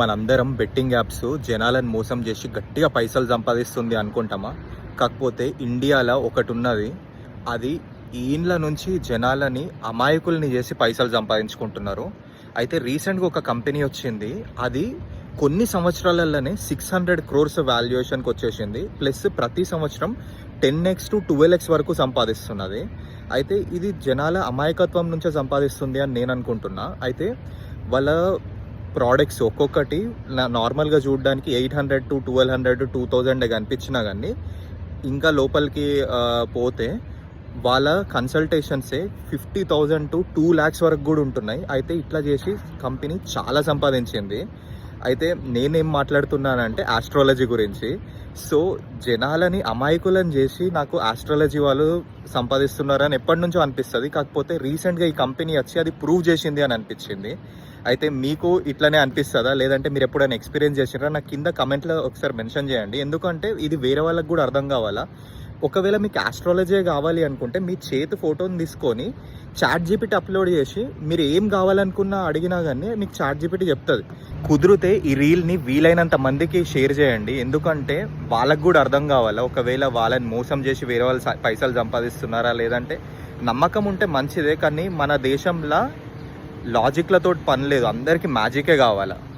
మనందరం betting apps జనాలను మోసం చేసి గట్టిగా పైసలు సంపాదిస్తుంది అనుకుంటామా? కాకపోతే ఇండియాలో ఒకటి ఉన్నది. అది ఈండ్ల నుంచి జనాలని అమాయకుల్ని చేసి పైసలు సంపాదించుకుంటున్నారు. అయితే రీసెంట్గా ఒక కంపెనీ వచ్చింది. అది కొన్ని సంవత్సరాలలోనే 600 crores వాల్యుయేషన్కి వచ్చేసింది. ప్లస్ ప్రతి సంవత్సరం 10x to 12x వరకు సంపాదిస్తున్నది. అయితే ఇది జనాల అమాయకత్వం నుంచే సంపాదిస్తుంది అని నేను అనుకుంటున్నా. అయితే వాళ్ళ ప్రోడక్ట్స్ ఒక్కొక్కటి నార్మల్గా చూడడానికి 800 to 1200 2000 కనిపించినా కానీ ఇంకా లోపలికి పోతే వాళ్ళ కన్సల్టేషన్సే 50,000 to 2 lakhs వరకు కూడా ఉంటున్నాయి. అయితే ఇట్లా చేసి కంపెనీ చాలా సంపాదించింది. అయితే నేనేం మాట్లాడుతున్నానంటే ఆస్ట్రాలజీ గురించి. సో జనాలని అమాయకులను చేసి నాకు ఆస్ట్రాలజీ వాళ్ళు సంపాదిస్తున్నారని ఎప్పటి నుంచో అనిపిస్తుంది. కాకపోతే రీసెంట్గా ఈ కంపెనీ వచ్చి అది ప్రూవ్ చేసింది అని అనిపించింది. అయితే మీకు ఇట్లనే అనిపిస్తుందా, లేదంటే మీరు ఎప్పుడైనా ఎక్స్పీరియన్స్ చేసినారా? నాకు కింద కమెంట్లో ఒకసారి మెన్షన్ చేయండి. ఎందుకంటే ఇది వేరే వాళ్ళకి కూడా అర్థం కావాలా. ఒకవేళ మీకు ఆస్ట్రాలజీ కావాలి అనుకుంటే మీ చేతి ఫోటోని తీసుకొని చాట్‌జీపీటీ అప్లోడ్ చేసి మీరు ఏం కావాలనుకున్నా అడిగినా కానీ మీకు చాట్‌జీపీటీ చెప్తుంది. కుదిరితే ఈ రీల్ని వీలైనంత మందికి షేర్ చేయండి. ఎందుకంటే వాళ్ళకు కూడా అర్థం కావాలా. ఒకవేళ వాళ్ళని మోసం చేసి వేరే వాళ్ళు పైసలు సంపాదిస్తున్నారా, లేదంటే నమ్మకం ఉంటే మంచిదే. కానీ మన దేశంలో లాజిక్లతో పని లేదు, అందరికీ మ్యాజికే కావాలా.